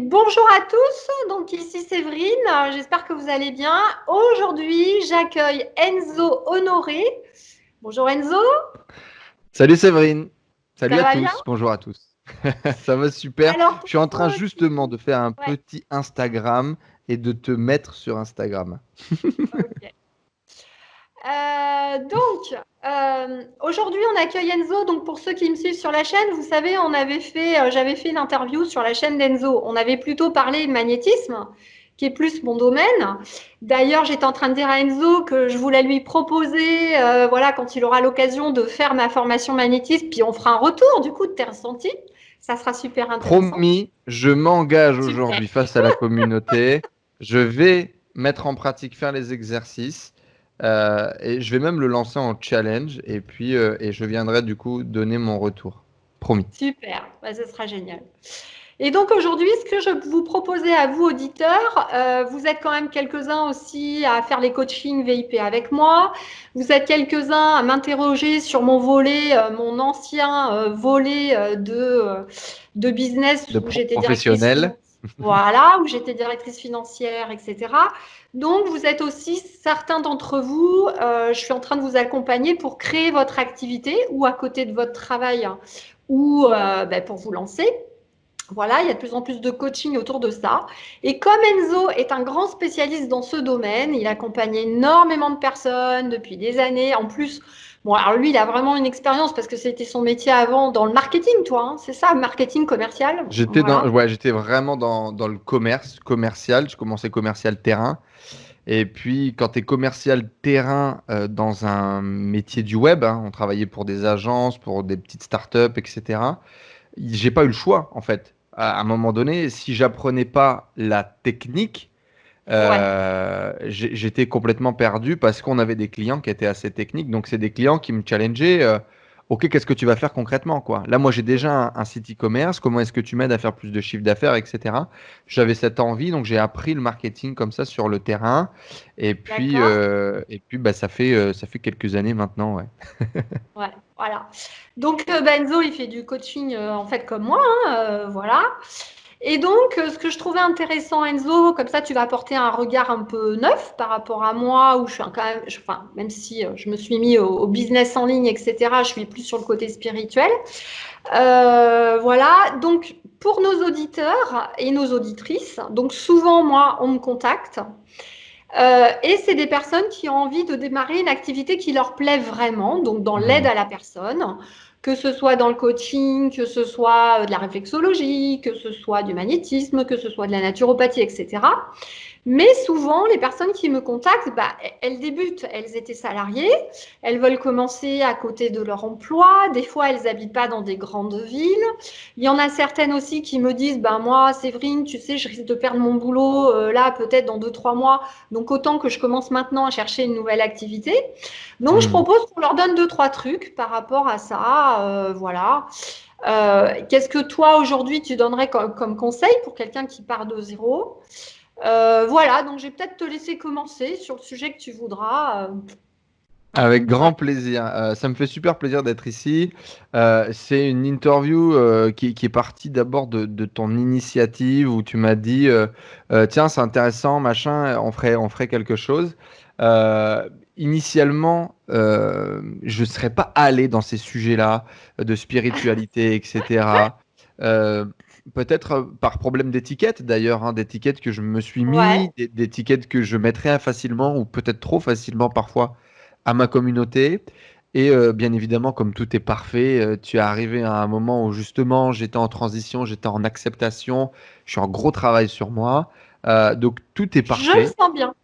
bonjour à tous, donc ici Séverine, j'espère que vous allez bien. Aujourd'hui, j'accueille Enzo Honoré. Bonjour Enzo, Salut Séverine, salut ça à va bien? tous, bonjour à tous. Ça va super. Alors Je pour suis en train ceux justement de faire un Ouais, petit Instagram et de te mettre sur Instagram. ok. Aujourd'hui, on accueille Enzo. Donc pour ceux qui me suivent sur la chaîne, vous savez, j'avais fait une interview sur la chaîne d'Enzo. On avait plutôt parlé de magnétisme, qui est plus mon domaine. D'ailleurs, j'étais en train de dire à Enzo que je voulais lui proposer, voilà, quand il aura l'occasion de faire ma formation magnétisme, puis on fera un retour du coup de tes ressentis. Ça sera super intéressant. Promis, je m'engage Super. aujourd'hui face à la communauté. Je vais mettre en pratique, faire les exercices et je vais même le lancer en challenge et puis et je viendrai du coup donner mon retour. Promis. Super, bah, ce sera génial. Et donc aujourd'hui, ce que je vous proposais à vous, auditeurs, vous êtes quand même quelques-uns aussi à faire les coachings VIP avec moi. Vous êtes quelques-uns à m'interroger sur mon volet, mon ancien volet de business De où j'étais directrice professionnel. financière. Voilà, où j'étais directrice financière, etc. Donc, vous êtes aussi certains d'entre vous, je suis en train de vous accompagner pour créer votre activité ou à côté de votre travail ou pour vous lancer. Voilà, il y a de plus en plus de coaching autour de ça. Et comme Enzo est un grand spécialiste dans ce domaine, il accompagne énormément de personnes depuis des années. En plus, bon, alors lui, il a vraiment une expérience parce que c'était son métier avant dans le marketing, toi, hein, c'est ça, marketing commercial. Voilà. Ouais, j'étais vraiment dans le commercial. Je commençais commercial terrain. Et puis, quand tu es commercial terrain dans un métier du web, hein, on travaillait pour des agences, pour des petites startups, etc. J'ai pas eu le choix, en fait. À un moment donné, si j'apprenais pas la technique, Ouais, j'étais complètement perdu parce qu'on avait des clients qui étaient assez techniques. Donc, c'est des clients qui me challengeaient. OK, qu'est-ce que tu vas faire concrètement, quoi? Là, moi, j'ai déjà un site e-commerce. Comment est-ce que tu m'aides à faire plus de chiffre d'affaires, etc. J'avais cette envie, donc j'ai appris le marketing comme ça sur le terrain. d'accord. Et puis bah, ça fait quelques années maintenant, ouais. Ouais, voilà. Donc, Enzo, il fait du coaching en fait comme moi, hein, voilà. Et donc, ce que je trouvais intéressant, Enzo, comme ça, tu vas apporter un regard un peu neuf par rapport à moi, où je suis quand même, enfin, même si je me suis mis au business en ligne, etc., je suis plus sur le côté spirituel. Voilà. Donc, pour nos auditeurs et nos auditrices, donc souvent, moi, on me contacte. Et c'est des personnes qui ont envie de démarrer une activité qui leur plaît vraiment, donc dans l'aide Hmm. à la personne, que ce soit dans le coaching, que ce soit de la réflexologie, que ce soit du magnétisme, que ce soit de la naturopathie, etc. Mais souvent, les personnes qui me contactent, bah, elles débutent, elles étaient salariées, elles veulent commencer à côté de leur emploi, des fois elles n'habitent pas dans des grandes villes. Il y en a certaines aussi qui me disent, ben moi, Séverine, tu sais, je risque de perdre mon boulot là, peut-être dans 2, 3 mois, donc autant que je commence maintenant à chercher une nouvelle activité. Donc je Hmm. propose qu'on leur donne 2, 3 trucs par rapport à ça, voilà. Qu'est-ce que toi, aujourd'hui, tu donnerais comme conseil pour quelqu'un qui part de zéro? Voilà, donc je vais peut-être te laisser commencer sur le sujet que tu voudras. Avec Voilà. grand plaisir. Ça me fait super plaisir d'être ici. C'est une interview qui est partie d'abord de ton initiative où tu m'as dit tiens, c'est intéressant, machin, on ferait quelque chose. Initialement, je ne serais pas allé dans ces sujets-là de spiritualité, etc. Euh, Peut-être par problème d'étiquette d'ailleurs, hein, d'étiquette que je me suis Ouais, mis, d'étiquettes que je mettrais facilement ou peut-être trop facilement parfois à ma communauté. Et bien évidemment, comme tout est parfait, tu es arrivé à un moment où justement j'étais en transition, j'étais en acceptation, je suis en gros travail sur moi. Donc tout est je le parfait. sens bien.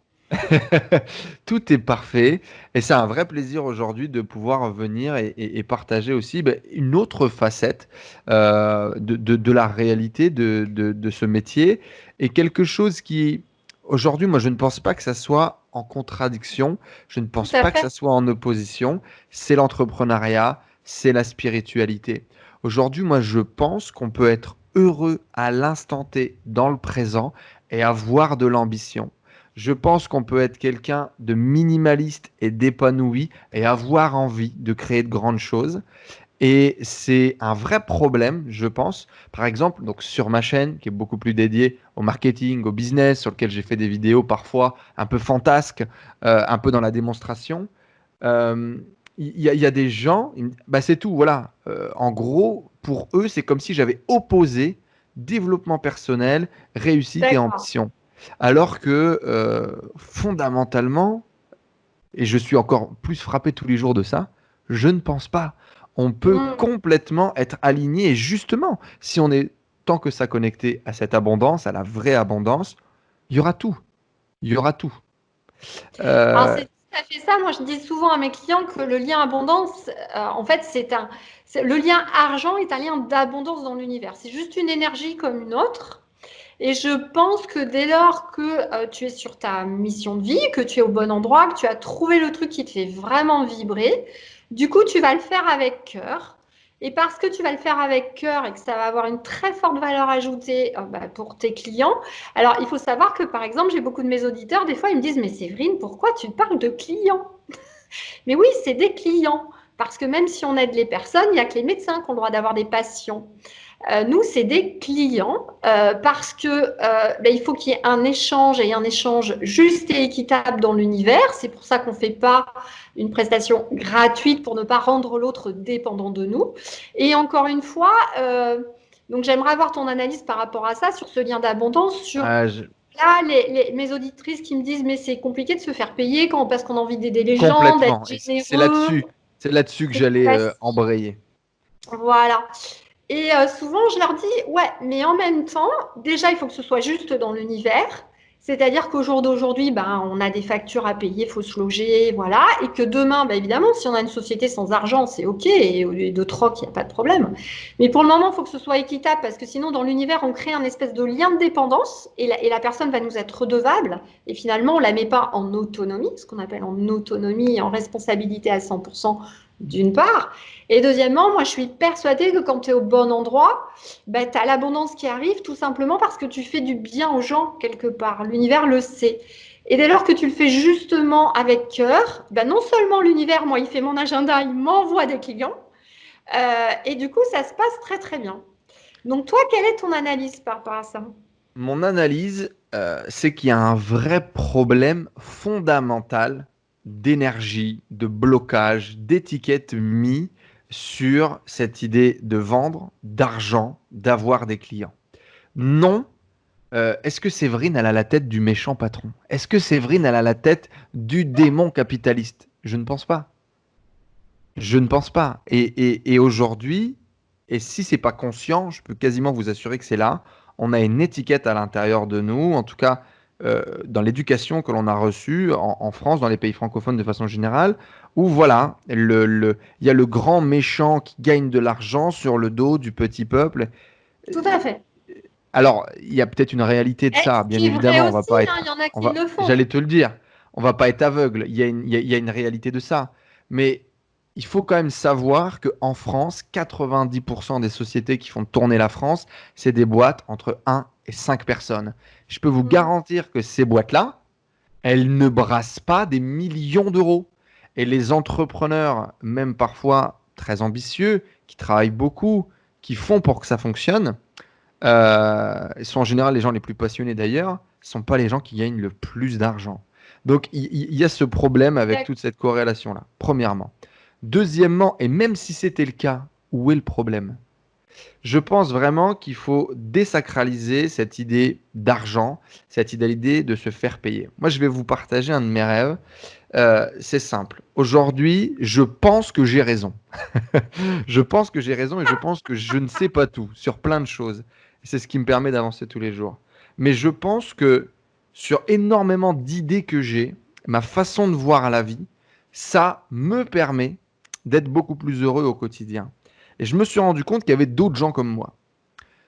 Tout est parfait. Et c'est un vrai plaisir aujourd'hui de pouvoir venir et partager aussi ben, une autre facette de la réalité de ce métier. Et quelque chose qui, aujourd'hui, moi, je ne pense pas que ça soit en contradiction. Je ne Tout pense à pas que fait. ça soit en opposition. C'est l'entrepreneuriat, c'est la spiritualité. Aujourd'hui, moi, je pense qu'on peut être heureux à l'instant T, dans le présent, et avoir de l'ambition. Je pense qu'on peut être quelqu'un de minimaliste et d'épanoui et avoir envie de créer de grandes choses. Et c'est un vrai problème, je pense. Par exemple, donc sur ma chaîne, qui est beaucoup plus dédiée au marketing, au business, sur lequel j'ai fait des vidéos parfois un peu fantasques, un peu dans la démonstration, euh, il y a des gens, bah c'est tout, voilà. En gros, pour eux, c'est comme si j'avais opposé développement personnel, réussite et D'accord. ambition. Alors que fondamentalement, et je suis encore plus frappé tous les jours de ça, je ne pense pas. On peut Mm. complètement être aligné et justement, si on est tant que ça connecté à cette abondance, à la vraie abondance, il y aura tout. Il y aura tout. Alors, Euh, c'est tout à fait ça. Moi, je dis souvent à mes clients que le lien abondance, en fait, le lien argent est un lien d'abondance dans l'univers. C'est juste une énergie comme une autre. Et je pense que dès lors que tu es sur ta mission de vie, que tu es au bon endroit, que tu as trouvé le truc qui te fait vraiment vibrer, du coup, tu vas le faire avec cœur. Et parce que tu vas le faire avec cœur et que ça va avoir une très forte valeur ajoutée pour tes clients, alors il faut savoir que par exemple, j'ai beaucoup de mes auditeurs, des fois ils me disent, mais Séverine, pourquoi tu parles de clients? Mais oui, c'est des clients. Parce que même si on aide les personnes, il n'y a que les médecins qui ont le droit d'avoir des patients. Nous, c'est des clients parce que il faut qu'il y ait un échange et un échange juste et équitable dans l'univers. C'est pour ça qu'on ne fait pas une prestation gratuite pour ne pas rendre l'autre dépendant de nous. Et encore une fois, donc j'aimerais avoir ton analyse par rapport à ça, sur ce lien d'abondance, sur ah, je- là, mes auditrices qui me disent mais c'est compliqué de se faire payer parce qu'on a envie d'aider les gens, d'être Complètement. Et généreux, c'est là-dessus que c'est pas j'allais facile. embrayer. Voilà. Et souvent, je leur dis, ouais, mais en même temps, déjà, il faut que ce soit juste dans l'univers. C'est-à-dire qu'au jour d'aujourd'hui, ben, on a des factures à payer, il faut se loger, voilà. Et que demain, ben, évidemment, si on a une société sans argent, c'est OK. Et au lieu de troc, il n'y a pas de problème. Mais pour le moment, il faut que ce soit équitable parce que sinon, dans l'univers, on crée un espèce de lien de dépendance et la personne va nous être redevable. Et finalement, on ne la met pas en autonomie, ce qu'on appelle en autonomie, en responsabilité à 100% d'une part. Et deuxièmement, moi, je suis persuadée que quand tu es au bon endroit, ben, tu as l'abondance qui arrive tout simplement parce que tu fais du bien aux gens quelque part. L'univers le sait. Et dès lors que tu le fais justement avec cœur, ben, non seulement l'univers, moi, il fait mon agenda, il m'envoie des clients, et du coup, ça se passe très très bien. Donc toi, quelle est ton analyse par rapport à ça? Mon analyse, c'est qu'il y a un vrai problème fondamental d'énergie, de blocage, d'étiquette mis sur cette idée de vendre, d'argent, d'avoir des clients. Non, est-ce que Séverine, elle a la tête du méchant patron? Est-ce que Séverine, elle a la tête du démon capitaliste? Je ne pense pas. Je ne pense pas. Et aujourd'hui, et si c'est pas conscient, je peux quasiment vous assurer que c'est là, on a une étiquette à l'intérieur de nous, en tout cas dans l'éducation que l'on a reçue en France, dans les pays francophones de façon générale, où voilà, il y a le grand méchant qui gagne de l'argent sur le dos du petit peuple. Tout à fait. Alors, il y a peut-être une réalité de Et ça, ce bien qui est vrai évidemment, on va aussi, pas hein, être, il y en a on qui va, le font. j'allais te le dire, on va pas être aveugle, il y a une réalité de ça. Mais il faut quand même savoir qu'en France, 90% des sociétés qui font tourner la France, c'est des boîtes entre 1 et 5 personnes. Je peux vous Mm. garantir que ces boîtes-là, elles ne brassent pas des millions d'euros. Et les entrepreneurs, même parfois très ambitieux, qui travaillent beaucoup, qui font pour que ça fonctionne, ils sont en général les gens les plus passionnés d'ailleurs, ne sont pas les gens qui gagnent le plus d'argent. Donc il y a ce problème avec toute cette corrélation-là, premièrement. Deuxièmement, et même si c'était le cas, où est le problème? Je pense vraiment qu'il faut désacraliser cette idée d'argent, cette idée de se faire payer. Moi, je vais vous partager un de mes rêves. C'est simple. Aujourd'hui, je pense que j'ai raison. Je pense que j'ai raison et je pense que je ne sais pas tout sur plein de choses. C'est ce qui me permet d'avancer tous les jours. Mais je pense que sur énormément d'idées que j'ai, ma façon de voir la vie, ça me permet d'être beaucoup plus heureux au quotidien. Et je me suis rendu compte qu'il y avait d'autres gens comme moi.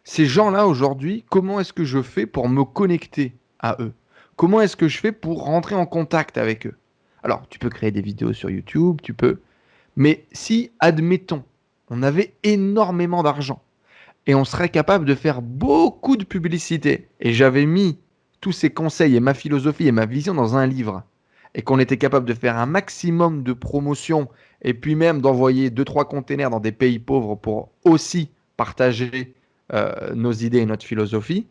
Ces gens-là, aujourd'hui, comment est-ce que je fais pour me connecter à eux? Comment est-ce que je fais pour rentrer en contact avec eux? Alors, tu peux créer des vidéos sur YouTube, tu peux, mais si, admettons, on avait énormément d'argent et on serait capable de faire beaucoup de publicité, et j'avais mis tous ces conseils et ma philosophie et ma vision dans un livre, et qu'on était capable de faire un maximum de promotions et puis même d'envoyer 2-3 containers dans des pays pauvres pour aussi partager nos idées et notre philosophie,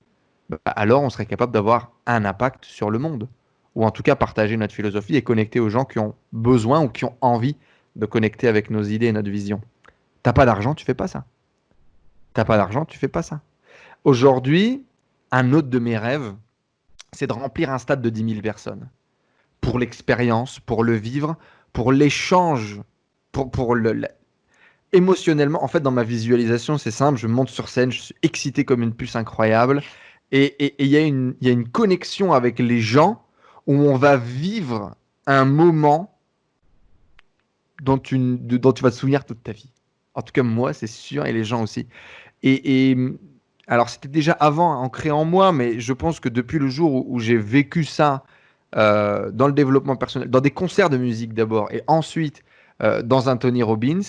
bah, alors on serait capable d'avoir un impact sur le monde. Ou en tout cas partager notre philosophie et connecter aux gens qui ont besoin ou qui ont envie de connecter avec nos idées et notre vision. T'as pas d'argent, tu fais pas ça. T'as pas d'argent, tu fais pas ça. Aujourd'hui, un autre de mes rêves, c'est de remplir un stade de 10 000 personnes. Pour l'expérience, pour le vivre, pour l'échange, émotionnellement. En fait, dans ma visualisation, c'est simple, je monte sur scène, je suis excité comme une puce incroyable. Et il y a une connexion avec les gens où on va vivre un moment dont tu vas te souvenir toute ta vie. En tout cas, moi, c'est sûr, et les gens aussi. Et alors, c'était déjà avant ancré en moi, mais je pense que depuis le jour où j'ai vécu ça dans le développement personnel, dans des concerts de musique d'abord, et ensuite dans un Tony Robbins,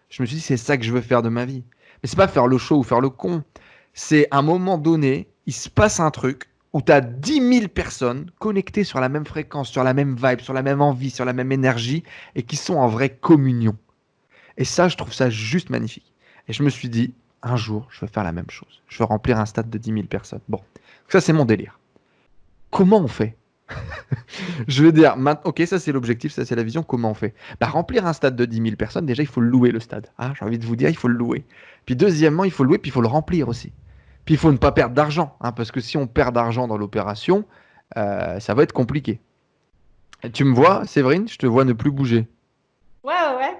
je me suis dit, c'est ça que je veux faire de ma vie. Mais c'est pas faire le show ou faire le con. C'est à un moment donné, il se passe un truc où tu as 10 000 personnes connectées sur la même fréquence, sur la même vibe, sur la même envie, sur la même énergie, et qui sont en vraie communion. Et ça, je trouve ça juste magnifique. Et je me suis dit, un jour, je veux faire la même chose. Je veux remplir un stade de 10 000 personnes. Bon, ça, c'est mon délire. Comment on fait? Je veux dire, ok, ça c'est l'objectif, ça c'est la vision, comment on fait? Bah, remplir un stade de 10 000 personnes, déjà il faut le louer le stade. Ah, j'ai envie de vous dire, il faut le louer. Puis deuxièmement, il faut le louer, puis il faut le remplir aussi. Puis il faut ne pas perdre d'argent, hein, parce que si on perd d'argent dans l'opération, ça va être compliqué. Et tu me vois, Séverine, je te vois ne plus bouger. Ouais,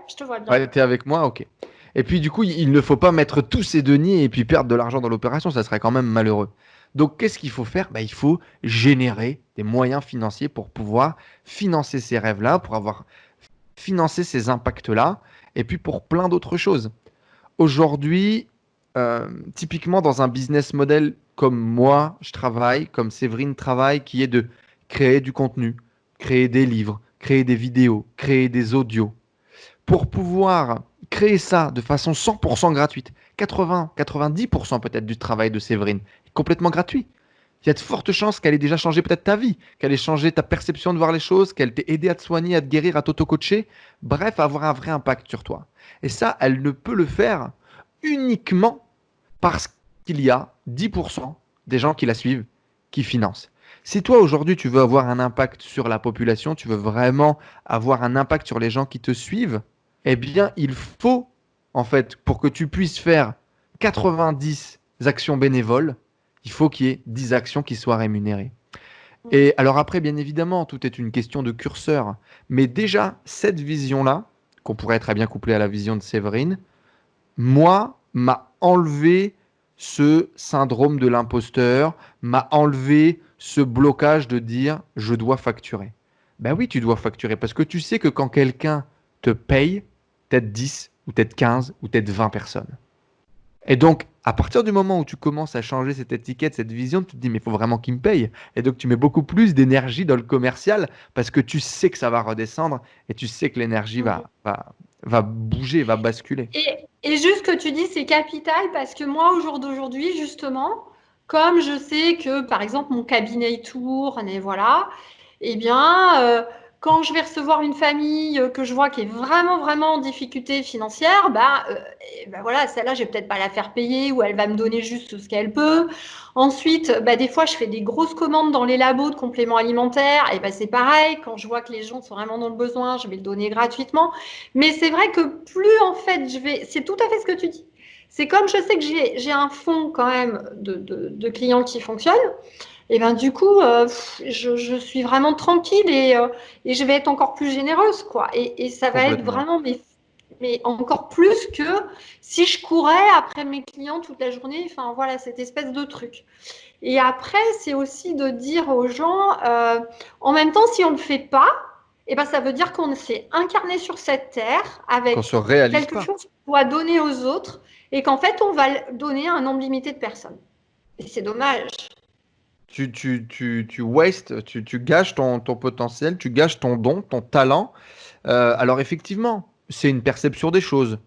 je te vois bien. Ouais, t'es avec moi, ok. Et puis du coup, il ne faut pas mettre tous ses deniers et puis perdre de l'argent dans l'opération, ça serait quand même malheureux. Donc qu'est-ce qu'il faut faire? Bah, il faut générer des moyens financiers pour pouvoir financer ces rêves-là, pour avoir financé ces impacts-là, et puis pour plein d'autres choses. Aujourd'hui, typiquement dans un business model comme moi, je travaille, comme Séverine travaille, qui est de créer du contenu, créer des livres, créer des vidéos, créer des audios, pour pouvoir créer ça de façon 100% gratuite, 80-90% peut-être du travail de Séverine, est complètement gratuit. Il y a de fortes chances qu'elle ait déjà changé peut-être ta vie, qu'elle ait changé ta perception de voir les choses, qu'elle t'ait aidé à te soigner, à te guérir, à t'auto-coacher, bref, à avoir un vrai impact sur toi. Et ça, elle ne peut le faire uniquement parce qu'il y a 10% des gens qui la suivent, qui financent. Si toi aujourd'hui tu veux avoir un impact sur la population, tu veux vraiment avoir un impact sur les gens qui te suivent, eh bien il faut, en fait, pour que tu puisses faire 90 actions bénévoles, il faut qu'il y ait 10 actions qui soient rémunérées. Et alors après, bien évidemment, tout est une question de curseur. Mais déjà, cette vision-là, qu'on pourrait très bien coupler à la vision de Séverine, moi, m'a enlevé ce syndrome de l'imposteur, m'a enlevé ce blocage de dire je dois facturer. Ben oui, tu dois facturer parce que tu sais que quand quelqu'un te paye, peut-être 10 ou peut-être 15 ou peut-être 20 personnes. Et donc, à partir du moment où tu commences à changer cette étiquette, cette vision, tu te dis, mais il faut vraiment qu'il me paye. Et donc, tu mets beaucoup plus d'énergie dans le commercial parce que tu sais que ça va redescendre et tu sais que l'énergie va bouger, va basculer. Et juste ce que tu dis, c'est capital parce que moi, au jour d'aujourd'hui, justement, comme je sais que, par exemple, mon cabinet tourne et voilà, eh bien, quand je vais recevoir une famille que je vois qui est vraiment, vraiment en difficulté financière, voilà, celle-là, je vais peut-être pas la faire payer ou elle va me donner juste ce qu'elle peut. Ensuite, des fois, je fais des grosses commandes dans les labos de compléments alimentaires. Et c'est pareil, quand je vois que les gens sont vraiment dans le besoin, je vais le donner gratuitement. Mais c'est vrai que plus en fait je vais, c'est tout à fait ce que tu dis. C'est comme je sais que j'ai un fonds quand même de clients qui fonctionnent, et du coup, je suis vraiment tranquille et je vais être encore plus généreuse, quoi. Et ça va être Complètement. vraiment, mais encore plus que si je courais après mes clients toute la journée, enfin voilà, cette espèce de truc. Et après, c'est aussi de dire aux gens, en même temps, si on ne le fait pas, ça veut dire qu'on s'est incarné sur cette terre Qu'on avec se réalise quelque pas. chose qu'on doit donner aux autres et qu'en fait, on va donner à un nombre limité de personnes. Et c'est dommage. Tu wastes, tu gâches ton potentiel, tu gâches ton don, ton talent. Alors effectivement, c'est une perception des choses.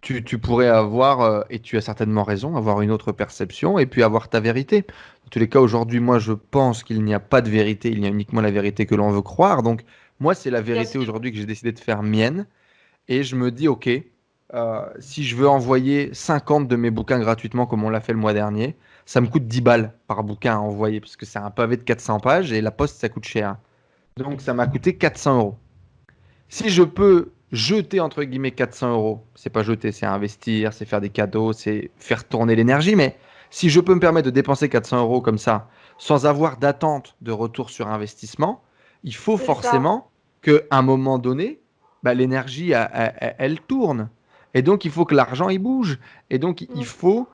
Tu pourrais avoir, et tu as certainement raison, avoir une autre perception et puis avoir ta vérité. Dans tous les cas, aujourd'hui, moi, je pense qu'il n'y a pas de vérité, il y a uniquement la vérité que l'on veut croire. Donc, Moi, c'est la Bien vérité sûr. aujourd'hui que j'ai décidé de faire mienne. Et je me dis, OK, si je veux envoyer 50 de mes bouquins gratuitement, comme on l'a fait le mois dernier, ça me coûte 10 balles par bouquin à envoyer, parce que c'est un pavé de 400 pages et la poste, ça coûte cher. Donc, ça m'a coûté 400 euros. Si je peux jeter, entre guillemets, 400 euros, c'est pas jeter, c'est investir, c'est faire des cadeaux, c'est faire tourner l'énergie, mais si je peux me permettre de dépenser 400 euros comme ça, sans avoir d'attente de retour sur investissement, il faut C'est ça. forcément qu'à un moment donné, bah, l'énergie, elle tourne. Et donc, il faut que l'argent, il bouge. Et donc, il Mm. faut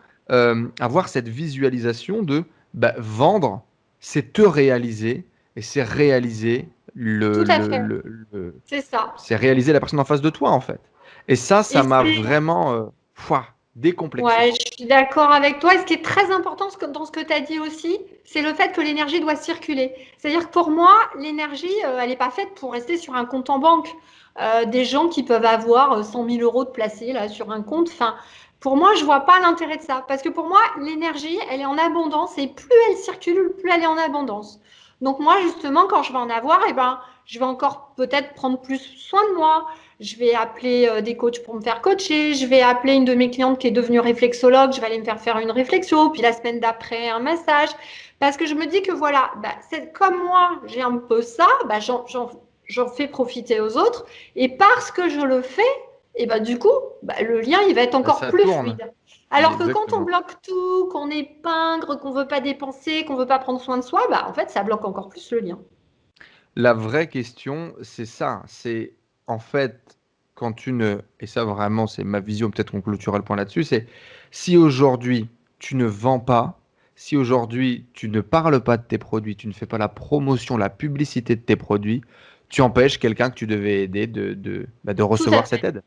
avoir cette visualisation de bah, vendre, c'est te réaliser, et c'est réaliser Tout à fait. C'est ça. c'est réaliser la personne en face de toi, en fait. Et ça Et m'a c'est vraiment décomplexé. Ouais, je suis d'accord avec toi. Et ce qui est très important dans ce que tu as dit aussi, c'est le fait que l'énergie doit circuler. C'est-à-dire que pour moi, l'énergie, elle n'est pas faite pour rester sur un compte en banque. Des gens qui peuvent avoir 100 000 euros de placés là, sur un compte. Enfin, pour moi, je vois pas l'intérêt de ça. Parce que pour moi, l'énergie, elle est en abondance et plus elle circule, plus elle est en abondance. Donc moi, justement, quand je vais en avoir, eh ben, je vais encore peut-être prendre plus soin de moi. Je vais appeler des coachs pour me faire coacher. Je vais appeler une de mes clientes qui est devenue réflexologue. Je vais aller me faire faire une réflexion. Puis la semaine d'après, un massage. Parce que je me dis que voilà, bah, c'est comme moi, j'ai un peu ça, bah, j'en fais profiter aux autres. Et parce que je le fais, et bah, du coup, bah, le lien, il va être Bah, encore ça plus tourne. fluide. Alors que quand on Exactement. bloque tout, qu'on est pingre, qu'on ne veut pas dépenser, qu'on ne veut pas prendre soin de soi, bah, en fait, ça bloque encore plus le lien. La vraie question, c'est ça. C'est en fait, quand tu ne... Et ça, vraiment, c'est ma vision, peut-être qu'on clôturera le point là-dessus, c'est si aujourd'hui, tu ne vends pas, si aujourd'hui, tu ne parles pas de tes produits, tu ne fais pas la promotion, la publicité de tes produits, tu empêches quelqu'un que tu devais aider de Tout à recevoir cette fait. aide.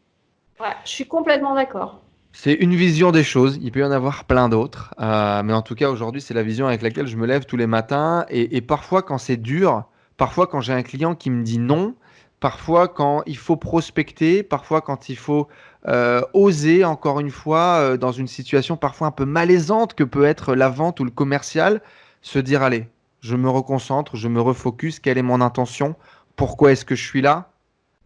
Ouais, je suis complètement d'accord. C'est une vision des choses, il peut y en avoir plein d'autres, mais en tout cas aujourd'hui c'est la vision avec laquelle je me lève tous les matins et parfois quand c'est dur, parfois quand j'ai un client qui me dit non, parfois quand il faut prospecter, parfois quand il faut oser encore une fois dans une situation parfois un peu malaisante que peut être la vente ou le commercial, se dire allez, je me reconcentre, je me refocus, quelle est mon intention, pourquoi est-ce que je suis là?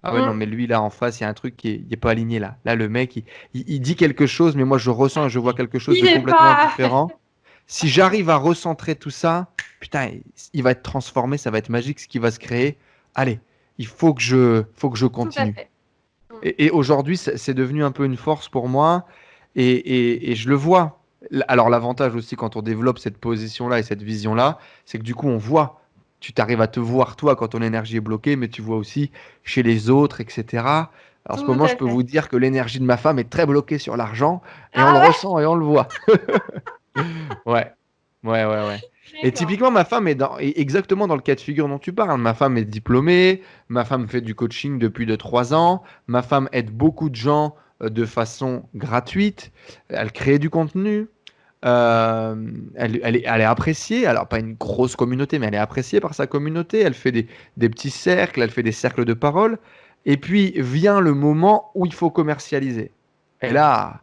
Ah ouais, non, Mm. mais lui, là, en face, il y a un truc il est pas aligné, là. Là, le mec, il dit quelque chose, mais moi, je ressens et je vois quelque chose Il de n'est complètement pas. différent. Si j'arrive à recentrer tout ça, putain, il va être transformé, ça va être magique, ce qui va se créer. Allez, faut que je Tout à continue. fait. Mm. Et aujourd'hui, c'est devenu un peu une force pour moi, et je le vois. Alors, l'avantage aussi, quand on développe cette position-là et cette vision-là, c'est que du coup, on voit. Tu t'arrives à te voir, toi, quand ton énergie est bloquée, mais tu vois aussi chez les autres, etc. Alors, en ce Tout moment, je à peux fait. vous dire que l'énergie de ma femme est très bloquée sur l'argent, et on le Ah ouais? ressent et on le voit. Ouais, ouais. Et D'accord. typiquement, ma femme est exactement dans le cas de figure dont tu parles. Ma femme est diplômée, ma femme fait du coaching depuis de 3 ans, ma femme aide beaucoup de gens de façon gratuite, elle crée du contenu, elle est appréciée, alors pas une grosse communauté, mais elle est appréciée par sa communauté, elle fait des petits cercles, elle fait des cercles de parole, et puis vient le moment où il faut commercialiser. Et là,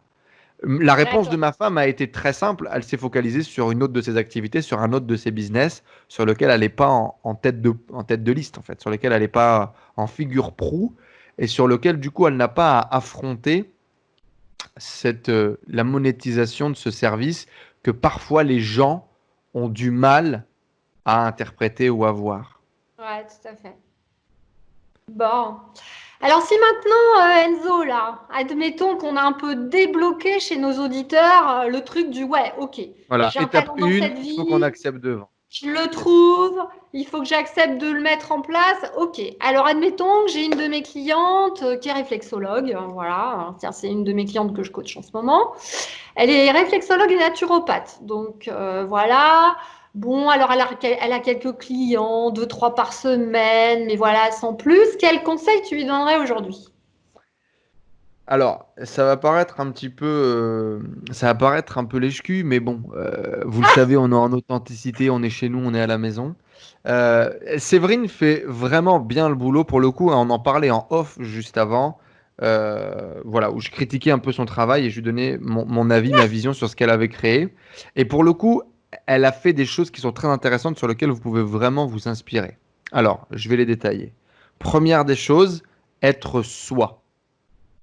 la réponse de D'accord. ma femme a été très simple. Elle s'est focalisée sur une autre de ses activités, sur un autre de ses business, sur lequel elle n'est pas en tête de liste, en fait, sur lequel elle n'est pas en figure proue, et sur lequel, du coup, elle n'a pas à affronter la monétisation de ce service que parfois les gens ont du mal à interpréter ou à voir. Ouais, tout à fait. Bon. Alors, si maintenant, Enzo, là, admettons qu'on a un peu débloqué chez nos auditeurs le truc du ouais, ok, Voilà, j'ai un étape talent dans 1, cette il faut qu'on vie, accepte de vendre. je le Yes. trouve, il faut que j'accepte de le mettre en place. Ok. Alors, admettons que j'ai une de mes clientes qui est réflexologue. Voilà. Tiens, c'est une de mes clientes que je coach en ce moment. Elle est réflexologue et naturopathe. Donc, voilà. Bon, alors elle a quelques clients, deux, trois par semaine, mais voilà, sans plus. Quel conseil tu lui donnerais aujourd'hui? Alors, ça va paraître un peu lèche-cul, mais bon, vous le savez, on est en authenticité, on est chez nous, on est à la maison. Séverine fait vraiment bien le boulot pour le coup, hein, on en parlait en off juste avant, voilà, où je critiquais un peu son travail et je lui donnais mon avis, ma vision sur ce qu'elle avait créé. Et pour le coup, elle a fait des choses qui sont très intéressantes sur lesquelles vous pouvez vraiment vous inspirer. Alors, je vais les détailler. Première des choses, être soi.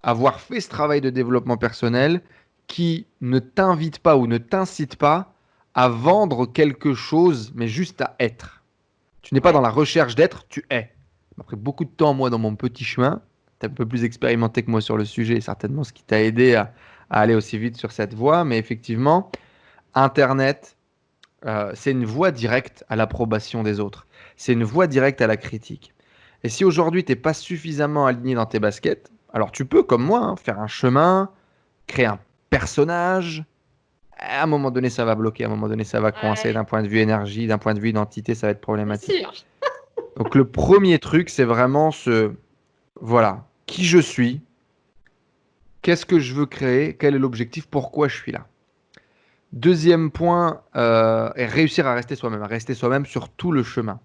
Avoir fait ce travail de développement personnel qui ne t'invite pas ou ne t'incite pas à vendre quelque chose, mais juste à être. Tu n'es pas dans Ouais. la recherche d'être, tu es. Après beaucoup de temps, moi, dans mon petit chemin, tu es un peu plus expérimenté que moi sur le sujet, et certainement ce qui t'a aidé à aller aussi vite sur cette voie, mais effectivement, Internet, c'est une voie directe à l'approbation des autres. C'est une voie directe à la critique. Et si aujourd'hui, tu n'es pas suffisamment aligné dans tes baskets, alors tu peux, comme moi, hein, faire un chemin, créer un personnage. À un moment donné, ça va bloquer, à un moment donné, ça va coincer Ouais, d'un point de vue énergie, d'un point de vue identité, ça va être c'est problématique. sûr. Donc le premier truc, c'est vraiment voilà, qui je suis, qu'est-ce que je veux créer, quel est l'objectif, pourquoi je suis là. Deuxième point, est réussir à rester soi-même sur tout le chemin.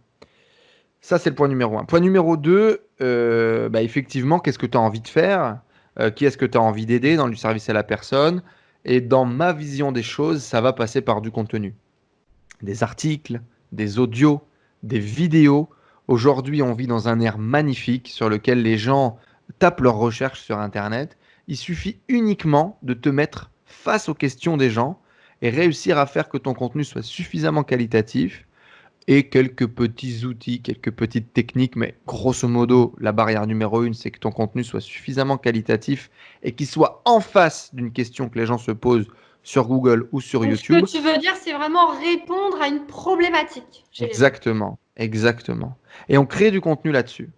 Ça, c'est le point numéro un. Point numéro deux, bah, effectivement, qu'est-ce que tu as envie de faire? Qui est-ce que tu as envie d'aider dans le service à la personne? Et dans ma vision des choses, ça va passer par du contenu. Des articles, des audios, des vidéos. Aujourd'hui, on vit dans un ère magnifique sur lequel les gens tapent leurs recherches sur Internet. Il suffit uniquement de te mettre face aux questions des gens et réussir à faire que ton contenu soit suffisamment qualitatif et quelques petits outils, quelques petites techniques, mais grosso modo, la barrière numéro une, c'est que ton contenu soit suffisamment qualitatif et qu'il soit en face d'une question que les gens se posent sur Google ou sur Donc, ce que YouTube. tu veux dire, c'est vraiment répondre à une problématique chez les gens. Exactement, exactement. Et on crée du contenu là-dessus.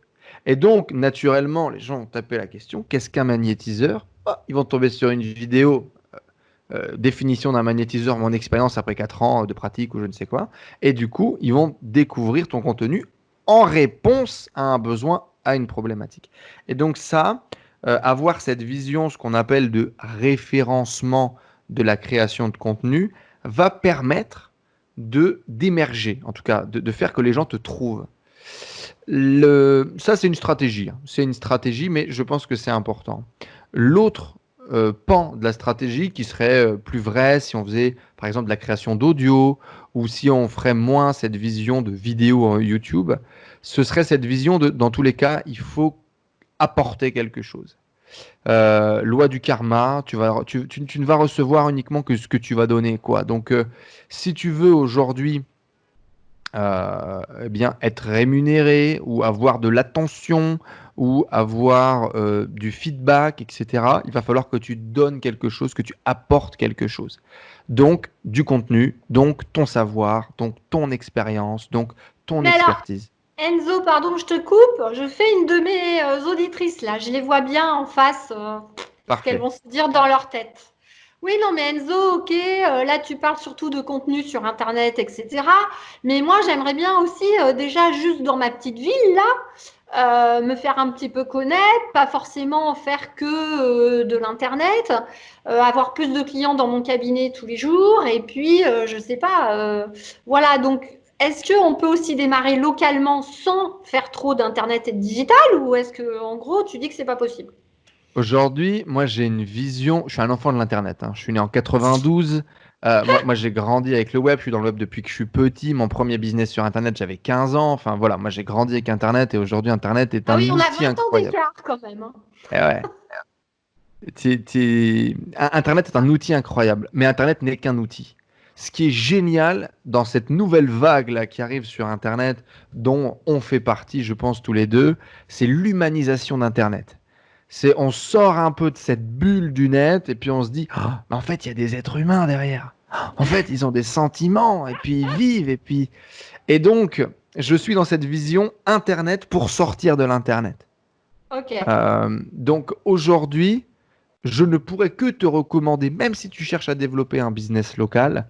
Et donc, naturellement, les gens ont tapé la question, qu'est-ce qu'un magnétiseur? Ah, ils vont tomber sur une vidéo, définition d'un magnétiseur, mon expérience après 4 ans de pratique ou je ne sais quoi. Et du coup, ils vont découvrir ton contenu en réponse à un besoin, à une problématique. Et donc ça, avoir cette vision, ce qu'on appelle de référencement de la création de contenu, va permettre de d'émerger, en tout cas de faire que les gens te trouvent. Ça, c'est une stratégie, hein. C'est une stratégie, mais je pense que c'est important. L'autre pan de la stratégie qui serait plus vrai si on faisait, par exemple, de la création d'audio ou si on ferait moins cette vision de vidéo en YouTube, ce serait cette vision de, dans tous les cas, il faut apporter quelque chose. Loi du karma, tu ne vas recevoir uniquement que ce que tu vas donner, quoi. Donc, si tu veux aujourd'hui eh bien, être rémunéré ou avoir de l'attention ou avoir du feedback, etc., il va falloir que tu donnes quelque chose, que tu apportes quelque chose. Donc, du contenu, donc ton savoir, donc ton expérience, donc ton Mais alors, expertise. Enzo, pardon, je te coupe. Je fais une de mes auditrices là. Je les vois bien en face, ce qu'elles Parfait. vont se dire dans leur tête. Oui, non, mais Enzo, ok, là tu parles surtout de contenu sur Internet, etc. Mais moi, j'aimerais bien aussi, déjà juste dans ma petite ville là, me faire un petit peu connaître, pas forcément faire que de l'Internet, avoir plus de clients dans mon cabinet tous les jours, et puis, je sais pas, voilà, donc est-ce qu'on peut aussi démarrer localement sans faire trop d'Internet et de digital, ou est-ce que, en gros, tu dis que c'est pas possible? Aujourd'hui, moi, j'ai une vision. Je suis un enfant de l'Internet, hein. Je suis né en 92. Moi, j'ai grandi avec le web. Je suis dans le web depuis que je suis petit. Mon premier business sur Internet, j'avais 15 ans. Enfin, voilà, moi, j'ai grandi avec Internet et aujourd'hui, Internet est Ah oui, un on a outil 20 ans incroyable. d'écart quand même, hein. Eh ouais. Internet est un outil incroyable, mais Internet n'est qu'un outil. Ce qui est génial dans cette nouvelle vague là qui arrive sur Internet, dont on fait partie, je pense tous les deux, c'est l'humanisation d'Internet. C'est on sort un peu de cette bulle du net et puis on se dit, ah, mais en fait il y a des êtres humains derrière. Ah, en fait ils ont des sentiments et puis ils vivent et donc je suis dans cette vision Internet pour sortir de l'Internet. Ok. Donc aujourd'hui je ne pourrais que te recommander, même si tu cherches à développer un business local,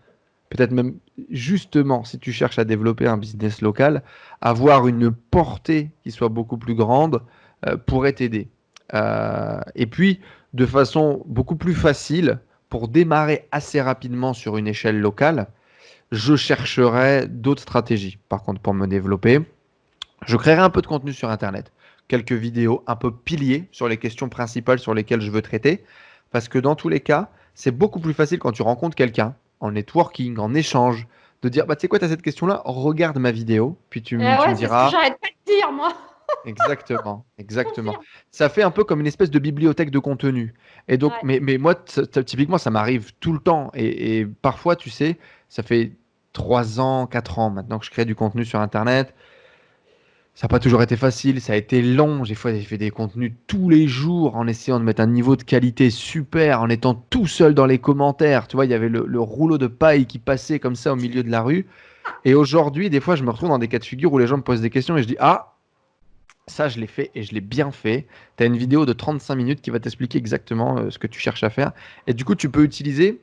peut-être même justement si tu cherches à développer un business local, avoir une portée qui soit beaucoup plus grande pourrait t'aider. Et puis, de façon beaucoup plus facile, pour démarrer assez rapidement sur une échelle locale, je chercherai d'autres stratégies. Par contre, pour me développer, je créerai un peu de contenu sur Internet, quelques vidéos un peu piliers sur les questions principales sur lesquelles je veux traiter, parce que dans tous les cas, c'est beaucoup plus facile quand tu rencontres quelqu'un, en networking, en échange, de dire, bah, tu sais quoi, tu as cette question-là, regarde ma vidéo, puis tu me Ouais, c'est ce que diras, j'arrête pas de dire, moi. Exactement, exactement. Confirme. Ça fait un peu comme une espèce de bibliothèque de contenu. Et donc, Ouais. mais moi, typiquement, ça m'arrive tout le temps. Et parfois, tu sais, ça fait 3 ans, 4 ans maintenant que je crée du contenu sur Internet. Ça n'a pas toujours été facile, ça a été long. J'ai fait des contenus tous les jours en essayant de mettre un niveau de qualité super, en étant tout seul dans les commentaires. Tu vois, il y avait le rouleau de paille qui passait comme ça au milieu de la rue. Et aujourd'hui, des fois, je me retrouve dans des cas de figure où les gens me posent des questions et je dis, ah, ça, je l'ai fait et je l'ai bien fait. Tu as une vidéo de 35 minutes qui va t'expliquer exactement ce que tu cherches à faire. Et du coup, tu peux utiliser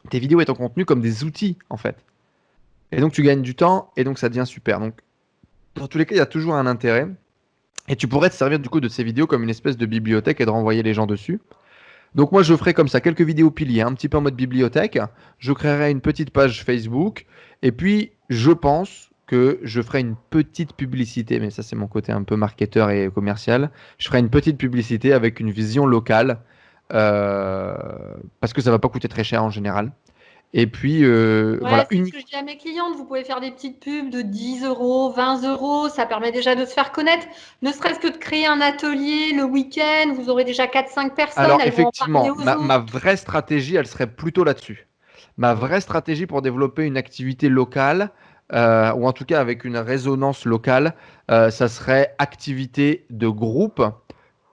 tes vidéos et ton contenu comme des outils, en fait. Et donc, tu gagnes du temps et donc, ça devient super. Donc, dans tous les cas, il y a toujours un intérêt. Et tu pourrais te servir du coup de ces vidéos comme une espèce de bibliothèque et de renvoyer les gens dessus. Donc, moi, je ferai comme ça quelques vidéos piliers, un petit peu en mode bibliothèque. Je créerai une petite page Facebook. Et puis, je pense que je ferai une petite publicité, mais ça, c'est mon côté un peu marketeur et commercial. Je ferai une petite publicité avec une vision locale, euh, parce que ça va pas coûter très cher en général. Et puis, Ouais, voilà, c'est ce que je dis à mes clientes. Vous pouvez faire des petites pubs de 10 euros, 20 euros. Ça permet déjà de se faire connaître. Ne serait-ce que de créer un atelier le week-end. Vous aurez déjà 4-5 personnes. Alors, Elles vont en parler effectivement, aux ma autres. vraie stratégie, elle serait plutôt là-dessus. Ma Mm. vraie stratégie pour développer une activité locale, ou en tout cas avec une résonance locale, ça serait activité de groupe,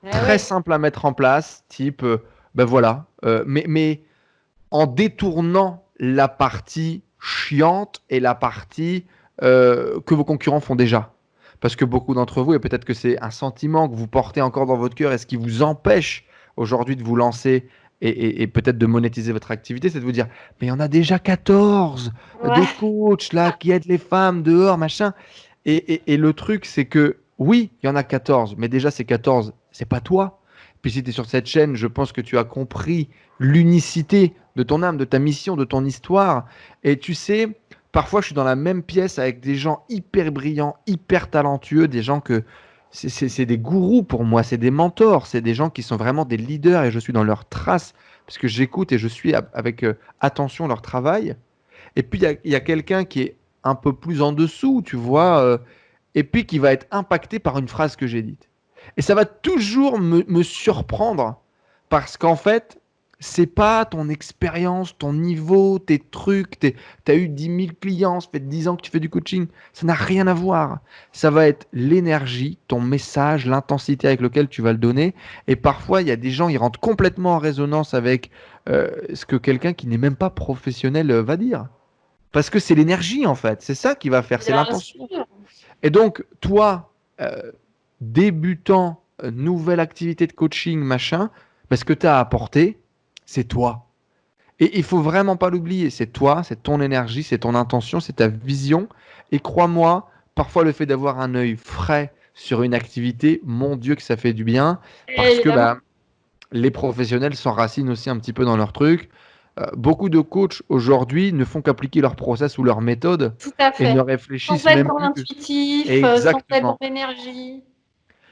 Eh très oui. simple à mettre en place, type, ben voilà, mais en détournant la partie chiante et la partie que vos concurrents font déjà. Parce que beaucoup d'entre vous, et peut-être que c'est un sentiment que vous portez encore dans votre cœur et ce qui vous empêche aujourd'hui de vous lancer et peut-être de monétiser votre activité, c'est de vous dire, mais il y en a déjà 14 de Ouais. coachs là qui aident les femmes dehors, machin. Et le truc, c'est que oui, il y en a 14, mais déjà ces 14, c'est pas toi. Puis si tu es sur cette chaîne, je pense que tu as compris l'unicité de ton âme, de ta mission, de ton histoire. Et tu sais, parfois je suis dans la même pièce avec des gens hyper brillants, hyper talentueux, des gens que c'est des gourous pour moi, c'est des mentors, c'est des gens qui sont vraiment des leaders et je suis dans leurs traces parce que j'écoute et je suis avec attention leur travail. Et puis il y a quelqu'un qui est un peu plus en dessous, tu vois, et puis qui va être impacté par une phrase que j'ai dite. Et ça va toujours me surprendre parce qu'en fait, c'est pas ton expérience, ton niveau, tes trucs, tu as eu 10 000 clients, ça fait 10 ans que tu fais du coaching, ça n'a rien à voir. Ça va être l'énergie, ton message, l'intensité avec laquelle tu vas le donner. Et parfois, il y a des gens, ils rentrent complètement en résonance avec ce que quelqu'un qui n'est même pas professionnel va dire. Parce que c'est l'énergie, en fait. C'est ça qui va faire, c'est Bien l'intention. sûr. Et donc, toi, débutant, nouvelle activité de coaching, machin, ce que tu as apporté, c'est toi. Et il faut vraiment pas l'oublier. C'est toi, c'est ton énergie, c'est ton intention, c'est ta vision. Et crois-moi, parfois le fait d'avoir un œil frais sur une activité, mon Dieu que ça fait du bien, parce que Évidemment. bah, les professionnels s'enracinent aussi un petit peu dans leur truc. Beaucoup de coachs aujourd'hui ne font qu'appliquer leur process ou leur méthode Tout à et ne fait. Sans réfléchissent être même dans plus que... l'intuitif, sans être dans Exactement. l'énergie.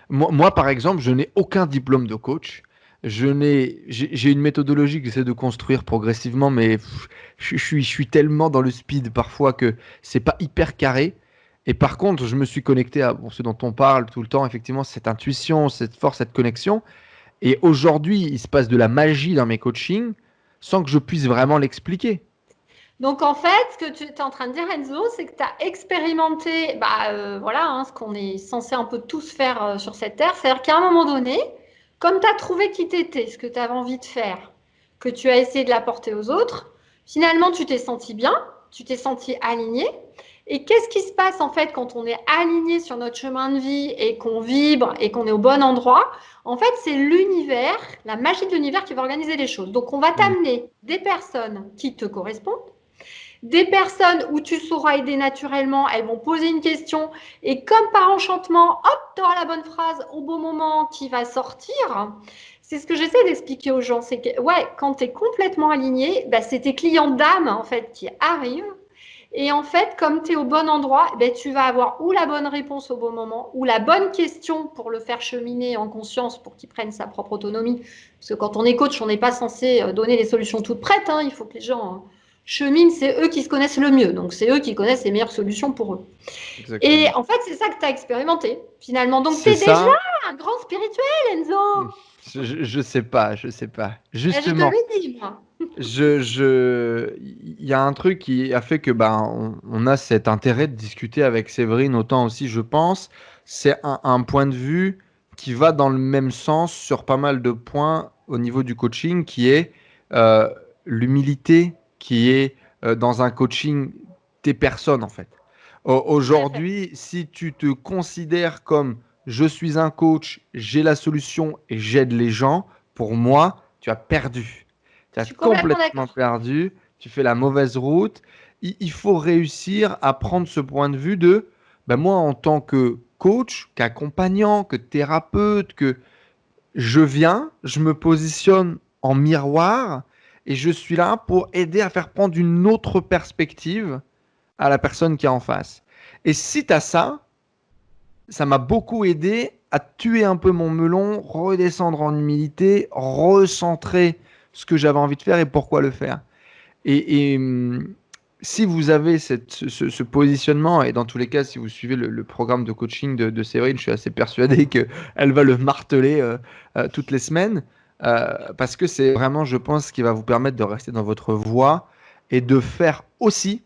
Moi, par exemple, je n'ai aucun diplôme de coach. J'ai une méthodologie que j'essaie de construire progressivement, mais je suis tellement dans le speed parfois que c'est pas hyper carré. Et par contre, je me suis connecté à bon, ce dont on parle tout le temps, effectivement, cette intuition, cette force, cette connexion. Et aujourd'hui, il se passe de la magie dans mes coachings sans que je puisse vraiment l'expliquer. Donc en fait, ce que tu es en train de dire, Enzo, c'est que tu as expérimenté voilà, hein, ce qu'on est censé un peu tous faire sur cette terre. C'est-à-dire qu'à un moment donné, comme tu as trouvé qui t'étais, ce que tu avais envie de faire, que tu as essayé de l'apporter aux autres, finalement tu t'es senti bien, tu t'es senti aligné. Et qu'est-ce qui se passe en fait quand on est aligné sur notre chemin de vie et qu'on vibre et qu'on est au bon endroit? En fait, c'est l'univers, la magie de l'univers qui va organiser les choses. Donc on va Mm. t'amener des personnes qui te correspondent, des personnes où tu sauras aider naturellement, elles vont poser une question et comme par enchantement, hop, tu auras la bonne phrase au bon moment qui va sortir. C'est ce que j'essaie d'expliquer aux gens, c'est que ouais, quand tu es complètement aligné, bah, c'est tes clients d'âme en fait qui arrivent. Et en fait, comme tu es au bon endroit, bah, tu vas avoir ou la bonne réponse au bon moment, ou la bonne question pour le faire cheminer en conscience pour qu'il prenne sa propre autonomie. Parce que quand on est coach, on n'est pas censé donner les solutions toutes prêtes, hein. Il faut que les gens cheminent, c'est eux qui se connaissent le mieux. Donc, c'est eux qui connaissent les meilleures solutions pour eux. Et Exactement. en fait, c'est ça que tu as expérimenté, finalement. Donc, tu C'est es déjà ça. un grand spirituel, Enzo. Je sais pas, je sais pas. Et je te Justement, le dis, moi. il y a un truc qui a fait que on a cet intérêt de discuter avec Séverine autant aussi, je pense. C'est un point de vue qui va dans le même sens sur pas mal de points au niveau du coaching, qui est euh, l'humilité, qui est dans un coaching tes personnes en fait. Tout à fait. Aujourd'hui, si tu te considères comme je suis un coach, j'ai la solution et j'aide les gens, pour moi, tu as perdu. Tu Je as suis complètement complètement d'accord. perdu, tu fais la mauvaise route. Il faut réussir à prendre ce point de vue de, ben moi en tant que coach, qu'accompagnant, que thérapeute, que je viens, je me positionne en miroir et je suis là pour aider à faire prendre une autre perspective à la personne qui est en face. Et si tu as ça, ça m'a beaucoup aidé à tuer un peu mon melon, redescendre en humilité, recentrer ce que j'avais envie de faire et pourquoi le faire. Et si vous avez ce positionnement, et dans tous les cas, si vous suivez le programme de coaching de Séverine, je suis assez persuadé qu'elle va le marteler toutes les semaines, parce que c'est vraiment, je pense, ce qui va vous permettre de rester dans votre voie et de faire aussi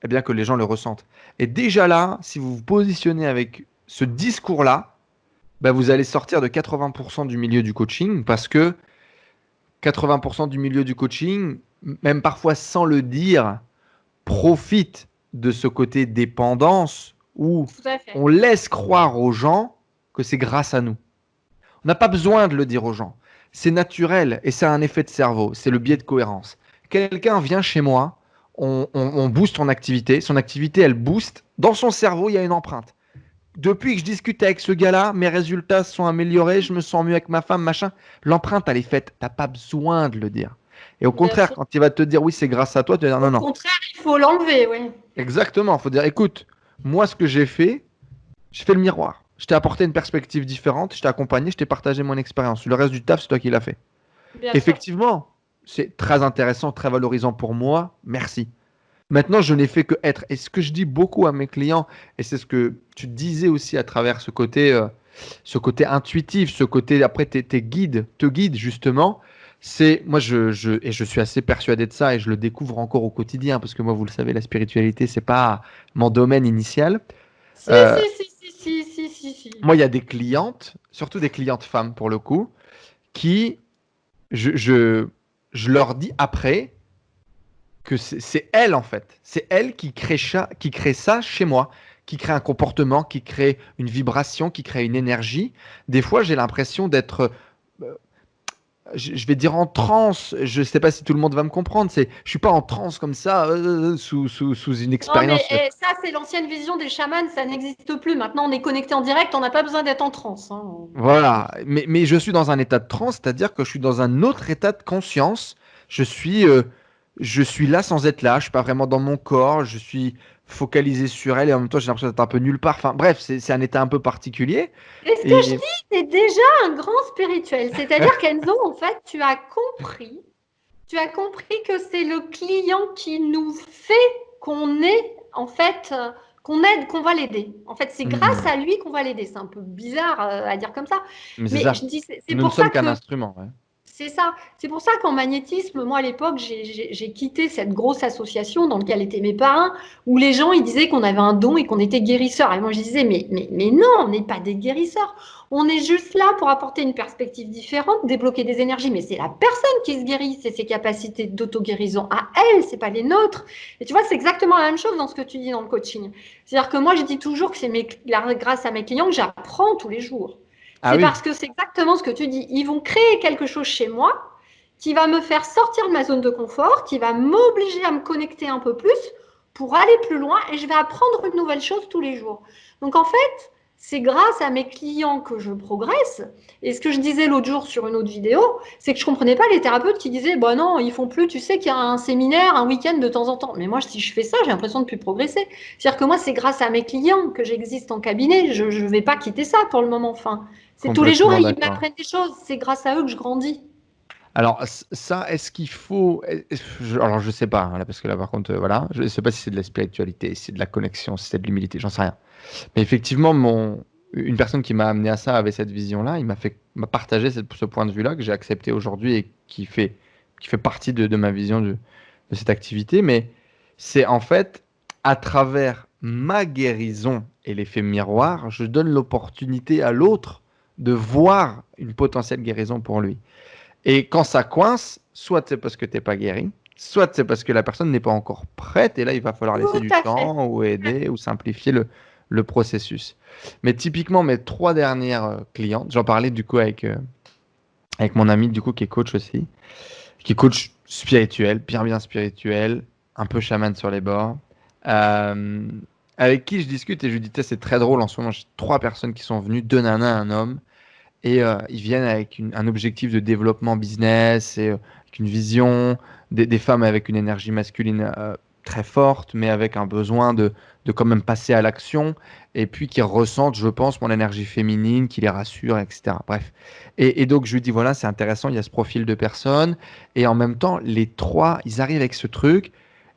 eh bien, que les gens le ressentent. Et déjà là, si vous vous positionnez avec ce discours-là, bah, vous allez sortir de 80% du milieu du coaching parce que 80% du milieu du coaching, même parfois sans le dire, profite de ce côté dépendance où Tout à fait. on laisse croire aux gens que c'est grâce à nous. On n'a pas besoin de le dire aux gens. C'est naturel et ça a un effet de cerveau. C'est le biais de cohérence. Quelqu'un vient chez moi, on booste son activité, elle booste. Dans son cerveau, il y a une empreinte. Depuis que je discute avec ce gars-là, mes résultats se sont améliorés, je me sens mieux avec ma femme, machin. L'empreinte, elle est faite. T'as pas besoin de le dire. Et au Bien contraire, sûr. quand il va te dire oui, c'est grâce à toi, tu vas dire non, Au non. contraire, il faut l'enlever, oui. Exactement. Il faut dire écoute, moi, ce que j'ai fait le miroir. Je t'ai apporté une perspective différente, je t'ai accompagné, je t'ai partagé mon expérience. Le reste du taf, c'est toi qui l'as fait. Bien sûr. Effectivement, c'est très intéressant, très valorisant pour moi. Merci. Maintenant, je n'ai fait que être. Et ce que je dis beaucoup à mes clients, et c'est ce que tu disais aussi à travers ce côté intuitif, ce côté, après, tes guides te guident justement, c'est, moi, et je suis assez persuadé de ça, et je le découvre encore au quotidien, parce que moi, vous le savez, la spiritualité, c'est pas mon domaine initial. Si, Euh, si, si, si, si, si, si, si. Moi, il y a des clientes, surtout des clientes femmes pour le coup, qui, je, je, je leur dis après, que c'est elle en fait. C'est elle qui crée ça chez moi, qui crée un comportement, qui crée une vibration, qui crée une énergie. Des fois, j'ai l'impression d'être, euh, je vais dire en transe. Je ne sais pas si tout le monde va me comprendre. Je suis pas en transe comme ça, sous une Non, mais expérience. ça, c'est l'ancienne vision des chamans, ça n'existe plus. Maintenant, on est connecté en direct, on n'a pas besoin d'être en transe, hein. Voilà, mais je suis dans un état de transe, c'est-à-dire que je suis dans un autre état de conscience. Je suis, euh, je suis là sans être là, je suis pas vraiment dans mon corps, je suis focalisé sur elle et en même temps j'ai l'impression d'être un peu nulle part. Enfin bref, c'est un état un peu particulier. Et ce que je Et dis, c'est déjà un grand spirituel. C'est-à-dire qu'Enzo, en fait, tu as compris que c'est le client qui nous fait qu'on est, en fait, qu'on aide, qu'on va l'aider. En fait, c'est grâce Hmm, à lui qu'on va l'aider. C'est un peu bizarre à dire comme ça. mais c'est Mais ça. je dis, c'est Nous ne pour ça sommes qu'un que instrument. Ouais. c'est ça. C'est pour ça qu'en magnétisme, moi à l'époque, j'ai quitté cette grosse association dans laquelle étaient mes parents, où les gens ils disaient qu'on avait un don et qu'on était guérisseurs. Et moi je disais, mais non, on n'est pas des guérisseurs. On est juste là pour apporter une perspective différente, débloquer des énergies. Mais c'est la personne qui se guérit, c'est ses capacités d'auto-guérison à elle, c'est pas les nôtres. Et tu vois, c'est exactement la même chose dans ce que tu dis dans le coaching. C'est-à-dire que moi je dis toujours que c'est grâce à mes clients que j'apprends tous les jours. Ah C'est oui, parce que c'est exactement ce que tu dis. Ils vont créer quelque chose chez moi qui va me faire sortir de ma zone de confort, qui va m'obliger à me connecter un peu plus pour aller plus loin et je vais apprendre une nouvelle chose tous les jours. Donc en fait, c'est grâce à mes clients que je progresse. Et ce que je disais l'autre jour sur une autre vidéo, c'est que je ne comprenais pas les thérapeutes qui disaient bah non, ils font plus, tu sais qu'il y a un séminaire, un week-end de temps en temps. Mais moi, si je fais ça, j'ai l'impression de plus progresser. C'est-à-dire que moi, c'est grâce à mes clients que j'existe en cabinet. Je ne vais pas quitter ça pour le moment. Enfin, c'est tous les jours complètement et ils d'accord. m'apprennent des choses. C'est grâce à eux que je grandis. Alors, ça, est-ce qu'il faut. Alors, je sais pas, hein, là, parce que là, par contre, voilà, je ne sais pas si c'est de la spiritualité, si c'est de la connexion, si c'est de l'humilité, j'en sais rien. Mais effectivement, une personne qui m'a amené à ça avait cette vision-là, m'a partagé ce point de vue-là que j'ai accepté aujourd'hui et qui fait partie de ma vision de cette activité. Mais c'est en fait, à travers ma guérison et l'effet miroir, je donne l'opportunité à l'autre de voir une potentielle guérison pour lui. Et quand ça coince, soit c'est parce que tu n'es pas guéri, soit c'est parce que la personne n'est pas encore prête, et là, il va falloir laisser Tout du à fait. temps ou aider ou simplifier le processus. Mais typiquement, mes 3 dernières clientes, j'en parlais du coup avec mon ami du coup qui est coach aussi, qui est coach spirituel, bien bien spirituel, un peu chaman sur les bords, euh, avec qui je discute et je lui dis, c'est très drôle en ce moment, j'ai 3 personnes qui sont venues, 2 nanas, un homme, et ils viennent avec un objectif de développement business et avec une vision, des femmes avec une énergie masculine très forte, mais avec un besoin de quand même passer à l'action, et puis qui ressentent, je pense, mon énergie féminine, qui les rassure, etc. Bref. Et donc je lui dis, voilà, c'est intéressant, il y a ce profil de personnes, et en même temps, les 3, ils arrivent avec ce truc,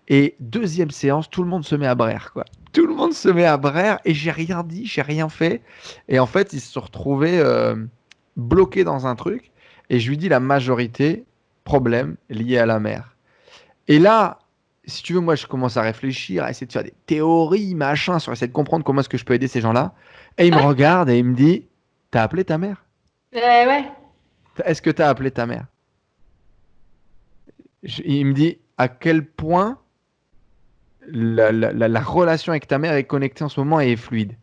et deuxième séance, tout le monde se met à braire, quoi. Tout le monde se met à braire et j'ai rien dit, j'ai rien fait. Et en fait, ils se sont retrouvés bloqués dans un truc. Et je lui dis la majorité, problème lié à la mer. Et là, si tu veux, moi, je commence à réfléchir, à essayer de faire des théories, machin, sur essayer de comprendre comment est-ce que je peux aider ces gens-là. Et il me regarde et il me dit, t'as appelé ta mère? Ouais. Est-ce que t'as appelé ta mère? Il me dit, à quel point la relation avec ta mère est connectée en ce moment et est fluide.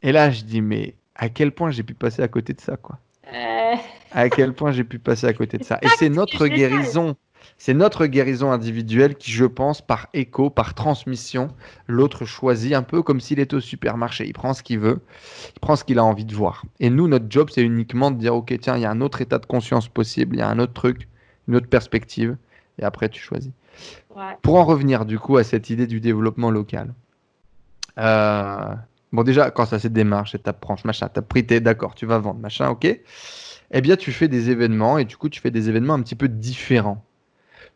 Et là, je dis, mais à quel point j'ai pu passer à côté de ça, quoi. Euh, À quel point j'ai pu passer à côté de c'est ça. Et ça qui est génial. c'est notre guérison individuelle qui, je pense, par écho, par transmission, l'autre choisit un peu comme s'il était au supermarché. Il prend ce qu'il veut, il prend ce qu'il a envie de voir. Et nous, notre job, c'est uniquement de dire, OK, tiens, il y a un autre état de conscience possible, il y a un autre truc, une autre perspective, et après, tu choisis. Ouais. Pour en revenir, du coup, à cette idée du développement local. Euh, bon, déjà, quand ça c'est démarche, étape branche, machin, t'as pris, t'es d'accord, tu vas vendre, machin, ok. Eh bien, tu fais des événements et du coup, tu fais des événements un petit peu différents.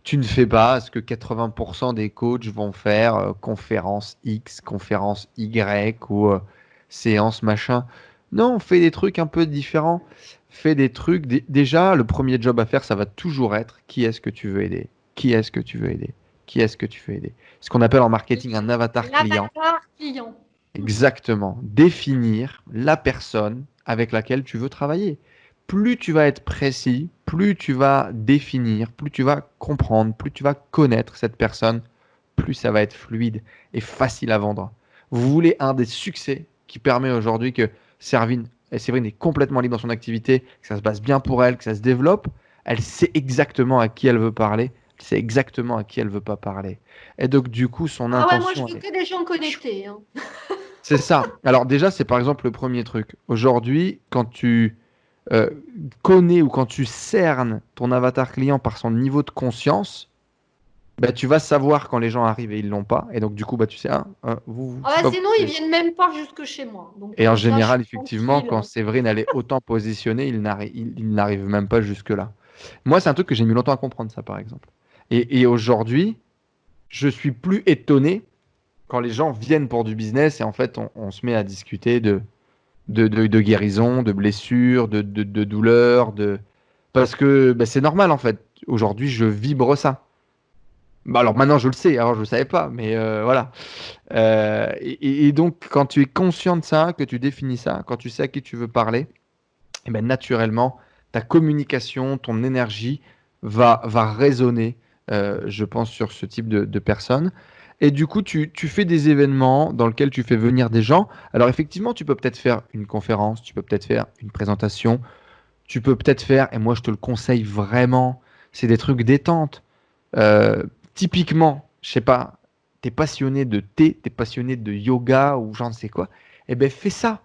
Tu ne fais pas ce que 80% des coachs vont faire, conférence X, conférence Y ou séance machin. Non, fais des trucs un peu différents. Fais des trucs. Déjà, le premier job à faire, ça va toujours être qui est-ce que tu veux aider? Qui est-ce que tu veux aider? Qui est-ce que tu veux aider? Ce qu'on appelle en marketing un avatar client. L'avatar client. Exactement. Définir la personne avec laquelle tu veux travailler. Plus tu vas être précis, plus tu vas définir, plus tu vas comprendre, plus tu vas connaître cette personne, plus ça va être fluide et facile à vendre. Vous voulez un des succès qui permet aujourd'hui que Séverine est complètement libre dans son activité, que ça se passe bien pour elle, que ça se développe. Elle sait exactement à qui elle veut parler, elle sait exactement à qui elle veut pas parler. Et donc, du coup, son Ah ouais, moi je intention, veux elle est. que des gens connectés, hein. C'est ça. Alors déjà, c'est par exemple le premier truc. Aujourd'hui, quand tu euh, connais ou quand tu cernes ton avatar client par son niveau de conscience, bah, tu vas savoir quand les gens arrivent et ils l'ont pas. Et donc du coup, bah, tu sais, Ah c'est bah pas vous. sinon ils viennent même pas jusque chez moi. Donc Et en comme ça je suis général, effectivement, tranquille. quand Séverine elle est autant positionnée, il n'arrive même pas jusque-là. Moi, c'est un truc que j'ai mis longtemps à comprendre, ça, par exemple. Et aujourd'hui, je suis plus étonné quand les gens viennent pour du business et en fait, on se met à discuter de guérison, de blessures, de douleurs, parce que bah, c'est normal en fait. Aujourd'hui, je vibre ça. Bah, alors maintenant, je le sais, avant je ne le savais pas, mais voilà. Et donc, quand tu es conscient de ça, que tu définis ça, quand tu sais à qui tu veux parler, et ben, naturellement, ta communication, ton énergie va résonner, je pense, sur ce type de personnes. Et du coup, tu fais des événements dans lesquels tu fais venir des gens. Alors effectivement, tu peux peut-être faire une conférence, tu peux peut-être faire une présentation, tu peux peut-être faire, et moi je te le conseille vraiment, c'est des trucs détente. Euh, Typiquement, je sais pas, t'es passionné de thé, t'es passionné de yoga ou j'en sais quoi, eh ben fais ça.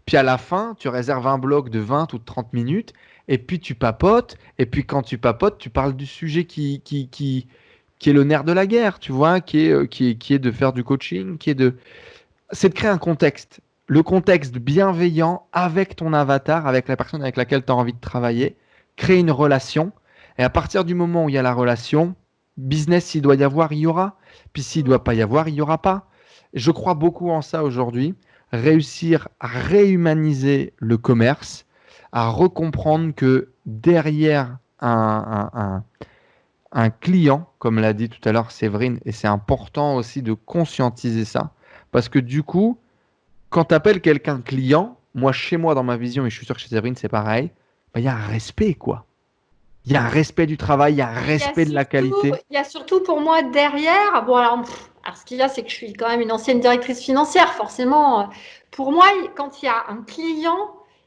Puis à la fin, tu réserves un bloc de 20 ou de 30 minutes, et puis tu papotes, et puis quand tu papotes, tu parles du sujet qui est le nerf de la guerre, tu vois, qui est de faire du coaching, c'est de créer un contexte. Le contexte bienveillant avec ton avatar, avec la personne avec laquelle tu as envie de travailler, créer une relation. Et à partir du moment où il y a la relation, business, s'il doit y avoir, il y aura. Puis s'il ne doit pas y avoir, il n'y aura pas. Je crois beaucoup en ça aujourd'hui. Réussir à réhumaniser le commerce, à recomprendre que derrière un client, comme l'a dit tout à l'heure Séverine, et c'est important aussi de conscientiser ça, parce que du coup, quand tu appelles quelqu'un client, moi, chez moi, dans ma vision, et je suis sûr que chez Séverine, c'est pareil, bah, il y a un respect, quoi. Il y a un respect du travail, il y a un respect de la qualité. Il y a surtout pour moi derrière, bon alors ce qu'il y a, c'est que je suis quand même une ancienne directrice financière, forcément. Pour moi, quand il y a un client,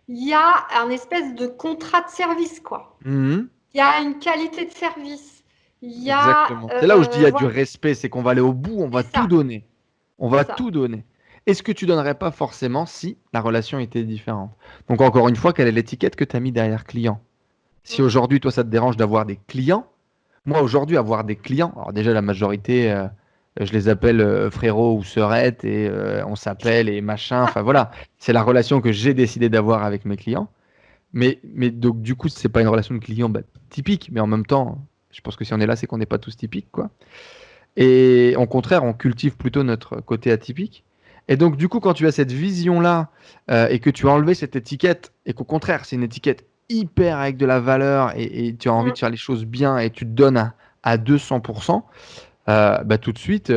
il y a un espèce de contrat de service, quoi. Mhm. Il y a une qualité de service. Il y a, Exactement. C'est là où je dis il y a du voilà, respect, c'est qu'on va aller au bout, on va c'est tout ça, donner. On c'est va ça. tout donner. Est-ce que tu donnerais pas forcément si la relation était différente? Donc encore une fois, quelle est l'étiquette que tu as mis derrière client? Si Mm. aujourd'hui, toi, ça te dérange d'avoir des clients, moi aujourd'hui, avoir des clients, alors déjà la majorité, je les appelle frérot ou sœurette et on s'appelle et machin, enfin voilà, c'est la relation que j'ai décidé d'avoir avec mes clients. Mais donc du coup, c'est pas une relation de client bah, typique, mais en même temps, je pense que si on est là, c'est qu'on n'est pas tous typiques, quoi. Et au contraire, on cultive plutôt notre côté atypique. Et donc, du coup, quand tu as cette vision-là et que tu as enlevé cette étiquette, et qu'au contraire, c'est une étiquette hyper avec de la valeur et tu as envie de Mm. faire les choses bien et tu te donnes à 200%, bah, tout de suite,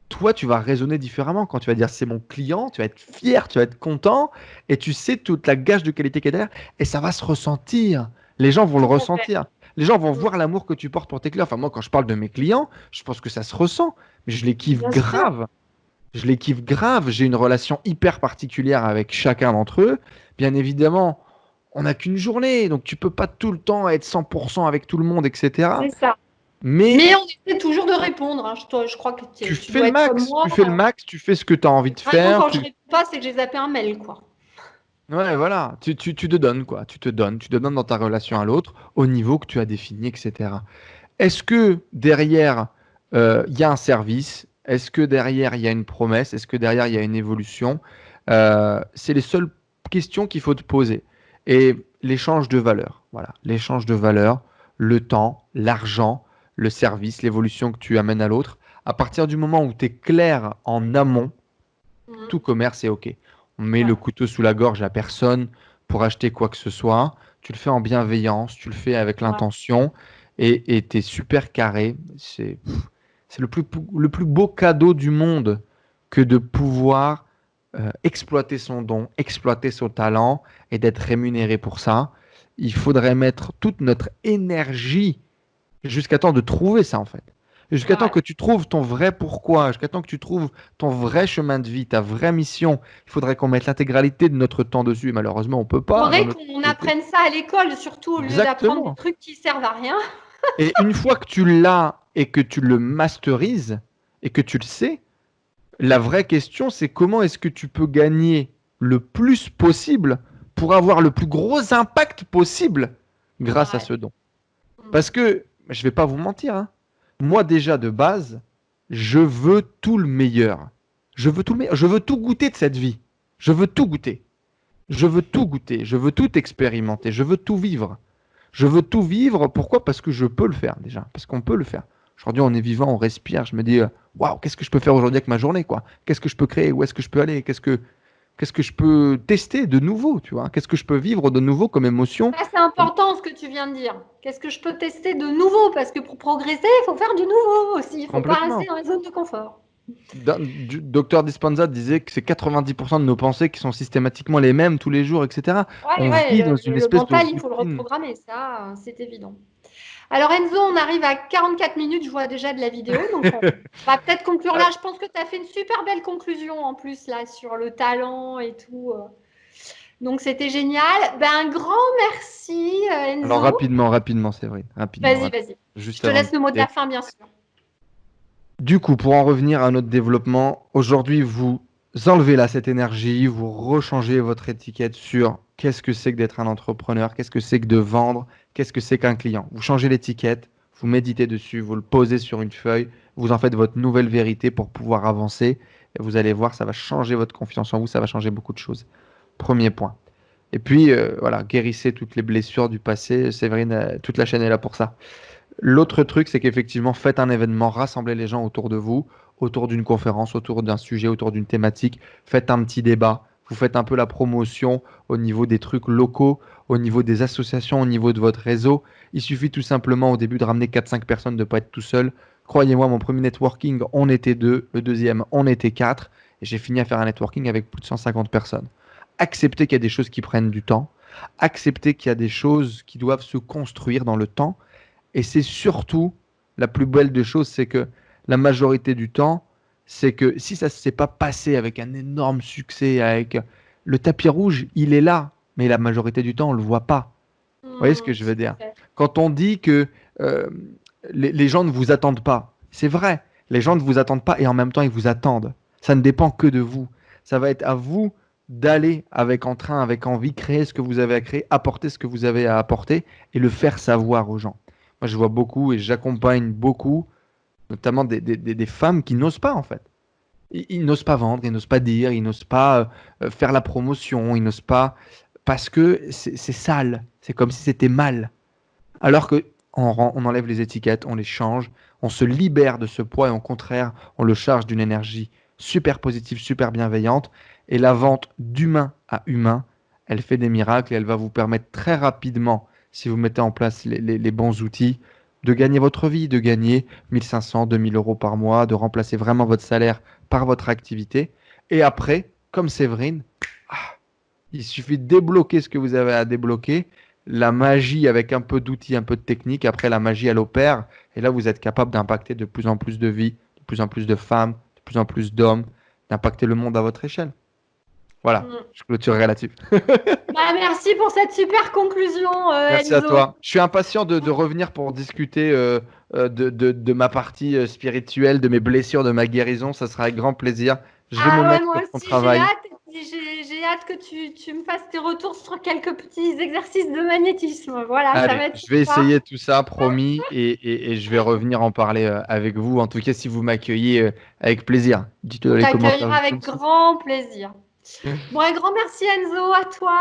toi, tu vas raisonner différemment. Quand tu vas dire c'est mon client, tu vas être fier, tu vas être content et tu sais toute la gage de qualité qu'il y a derrière et ça va se ressentir. Les gens vont le Tout à fait. ressentir. Les gens vont Mm. voir l'amour que tu portes pour tes clients. Enfin, moi, quand je parle de mes clients, je pense que ça se ressent. Mais je les kiffe Bien sûr. grave. Je les kiffe grave. J'ai une relation hyper particulière avec chacun d'entre eux. Bien évidemment, on n'a qu'une journée, donc tu peux pas tout le temps être 100% avec tout le monde, etc. C'est ça. Mais Mais on essaie toujours de répondre, hein. Je crois que tu tu fais dois le être comme max, moi. tu fais le max, tu fais ce que tu as envie de Vraiment, faire. quand je réponds pas, c'est que j'ai zappé un mail, quoi. Ouais, voilà, tu te donnes quoi, tu te donnes dans ta relation à l'autre au niveau que tu as défini, etc. Est-ce que derrière, il y a un service? Est-ce que derrière, il y a une promesse? Est-ce que derrière, il y a une évolution? C'est les seules questions qu'il faut te poser. Et l'échange de valeur, voilà, l'échange de valeur, le temps, l'argent, le service, l'évolution que tu amènes à l'autre. À partir du moment où tu es clair en amont, tout Mhm. commerce est OK. On met le Ouais. couteau sous la gorge à personne pour acheter quoi que ce soit. Tu le fais en bienveillance, tu le fais avec Ouais. l'intention et tu es super carré. C'est le plus beau cadeau du monde que de pouvoir exploiter son don, exploiter son talent et d'être rémunéré pour ça. Il faudrait mettre toute notre énergie jusqu'à temps de trouver ça en fait. Jusqu'à temps Ouais. que tu trouves ton vrai pourquoi, jusqu'à temps que tu trouves ton vrai chemin de vie, ta vraie mission, il faudrait qu'on mette l'intégralité de notre temps dessus. Et malheureusement, on peut pas dans Faudrait notre qu'on société. apprenne ça à l'école, surtout au lieu d'apprendre des Exactement. trucs qui servent à rien. Et une fois que tu l'as et que tu le masterises et que tu le sais, la vraie question, c'est comment est-ce que tu peux gagner le plus possible pour avoir le plus gros impact possible grâce à Ouais. ce don. Mm. Parce que, je vais pas vous mentir, hein, moi déjà de base, je veux tout le meilleur. Je veux tout le meilleur. Je veux tout goûter de cette vie. Je veux tout goûter. Je veux tout goûter. Je veux tout expérimenter. Je veux tout vivre. Je veux tout vivre. Pourquoi? Parce que je peux le faire déjà. Parce qu'on peut le faire. Aujourd'hui, on est vivant, on respire. Je me dis, waouh, qu'est-ce que je peux faire aujourd'hui avec ma journée, quoi? Qu'est-ce que je peux créer? Où est-ce que je peux aller? Qu'est-ce que je peux tester de nouveau, tu vois? Qu'est-ce que je peux vivre de nouveau comme émotion? Ça, c'est important ce que tu viens de dire. Qu'est-ce que je peux tester de nouveau? Parce que pour progresser, il faut faire du nouveau aussi. Il ne faut pas rester Complètement. dans la zone de confort. Docteur Dispenza disait que c'est 90% de nos pensées qui sont systématiquement les mêmes tous les jours, etc. Ouais, On ouais, vit dans une le espèce de mental, il faut le routine. reprogrammer. Ça, c'est évident. Alors Enzo, on arrive à 44 minutes, je vois déjà de la vidéo, donc on va peut-être conclure là. Je pense que tu as fait une super belle conclusion en plus là sur le talent et tout. Donc c'était génial. Ben, un grand merci Alors Enzo. rapidement, c'est vrai, rapidement, Vas-y, rapidement, vas-y. Je juste te avant de laisse le mot de la quitter. fin, bien sûr. Du coup, pour en revenir à notre développement, aujourd'hui, vous enlevez là cette énergie, vous rechangez votre étiquette sur qu'est-ce que c'est que d'être un entrepreneur, qu'est-ce que c'est que de vendre, qu'est-ce que c'est qu'un client. Vous changez l'étiquette, vous méditez dessus, vous le posez sur une feuille, vous en faites votre nouvelle vérité pour pouvoir avancer. Et vous allez voir, ça va changer votre confiance en vous, ça va changer beaucoup de choses. Premier point. Et puis, voilà, guérissez toutes les blessures du passé. Séverine, toute la chaîne est là pour ça. L'autre truc, c'est qu'effectivement, faites un événement, rassemblez les gens autour de vous, autour d'une conférence, autour d'un sujet, autour d'une thématique. Faites un petit débat. Vous faites un peu la promotion au niveau des trucs locaux, au niveau des associations, au niveau de votre réseau. Il suffit tout simplement au début de ramener 4-5 personnes, de ne pas être tout seul. Croyez-moi, mon premier networking, on était 2. Le deuxième, on était 4. Et j'ai fini à faire un networking avec plus de 150 personnes. Acceptez qu'il y a des choses qui prennent du temps. Acceptez qu'il y a des choses qui doivent se construire dans le temps. Et c'est surtout la plus belle des choses, c'est que la majorité du temps, c'est que si ça ne s'est pas passé avec un énorme succès, avec le tapis rouge, il est là, mais la majorité du temps, on ne le voit pas. Vous voyez ce que je veux Tout dire? à fait. Quand on dit que les gens ne vous attendent pas, c'est vrai, les gens ne vous attendent pas et en même temps, ils vous attendent. Ça ne dépend que de vous. Ça va être à vous d'aller avec entrain, avec envie, créer ce que vous avez à créer, apporter ce que vous avez à apporter et le faire savoir aux gens. Moi, je vois beaucoup et j'accompagne beaucoup, notamment des femmes qui n'osent pas, en fait. Ils n'osent pas vendre, ils n'osent pas dire, ils n'osent pas faire la promotion, ils n'osent pas parce que c'est sale. C'est comme si c'était mal. Alors que on enlève les étiquettes, on les change, on se libère de ce poids et au contraire, on le charge d'une énergie super positive, super bienveillante. Et la vente d'humain à humain, elle fait des miracles et elle va vous permettre très rapidement, si vous mettez en place les bons outils, de gagner votre vie, de gagner 1500, 2000 euros par mois, de remplacer vraiment votre salaire par votre activité. Et après, comme Séverine, ah, il suffit de débloquer ce que vous avez à débloquer. La magie avec un peu d'outils, un peu de technique. Après, la magie, elle opère. Et là, vous êtes capable d'impacter de plus en plus de vies, de plus en plus de femmes, de plus en plus d'hommes, d'impacter le monde à votre échelle. Voilà, Mm. je clôturerai là-dessus. Bah, merci pour cette super conclusion, Merci à Enzo. toi. Je suis impatient de revenir pour discuter de ma partie spirituelle, de mes blessures, de ma guérison. Ça sera avec grand plaisir. Je vais me Ah ouais, mettre moi sur ton aussi, j'ai travail. hâte. Et puis j'ai hâte que tu me fasses tes retours sur quelques petits exercices de magnétisme. Voilà, ça Allez, va être je vais sympa. essayer tout ça, promis, et je vais revenir en parler avec vous. En tout cas, si vous m'accueillez avec plaisir, dites-le dans On les commentaires t'accueillera juste en avec dessous. grand plaisir. Bon, un grand merci, Enzo, à toi.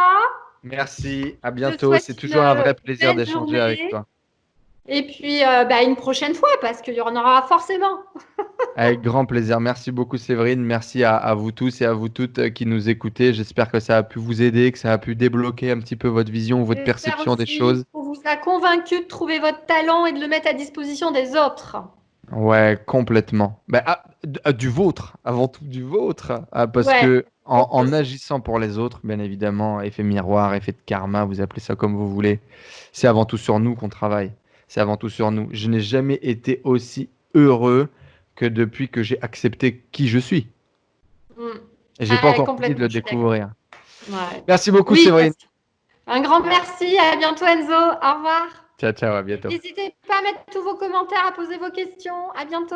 Merci, à Je te bientôt. souhaite C'est une toujours un vrai plaisir belle d'échanger avec journée. toi. Et puis, bah, une prochaine fois, parce qu'il y en aura forcément. Avec grand plaisir. Merci beaucoup, Séverine. Merci à vous tous et à vous toutes qui nous écoutez. J'espère que ça a pu vous aider, que ça a pu débloquer un petit peu votre vision, votre J'espère perception des aussi choses. qu'on vous a convaincu de trouver votre talent et de le mettre à disposition des autres. Ouais, complètement. Du vôtre, avant tout du vôtre. Parce Ouais, que ok. en agissant pour les autres, bien évidemment, effet miroir, effet de karma, vous appelez ça comme vous voulez, c'est avant tout sur nous qu'on travaille. C'est avant tout sur nous. Je n'ai jamais été aussi heureux que depuis que j'ai accepté qui je suis. Mm. Et j'ai pas Ah, encore fini de complètement, le je suis d'accord. découvrir. Ouais. Merci beaucoup, Oui, Séverine. un grand merci. À bientôt, Enzo. Au revoir. Ciao, ciao, à bientôt. N'hésitez pas à mettre tous vos commentaires, à poser vos questions. À bientôt.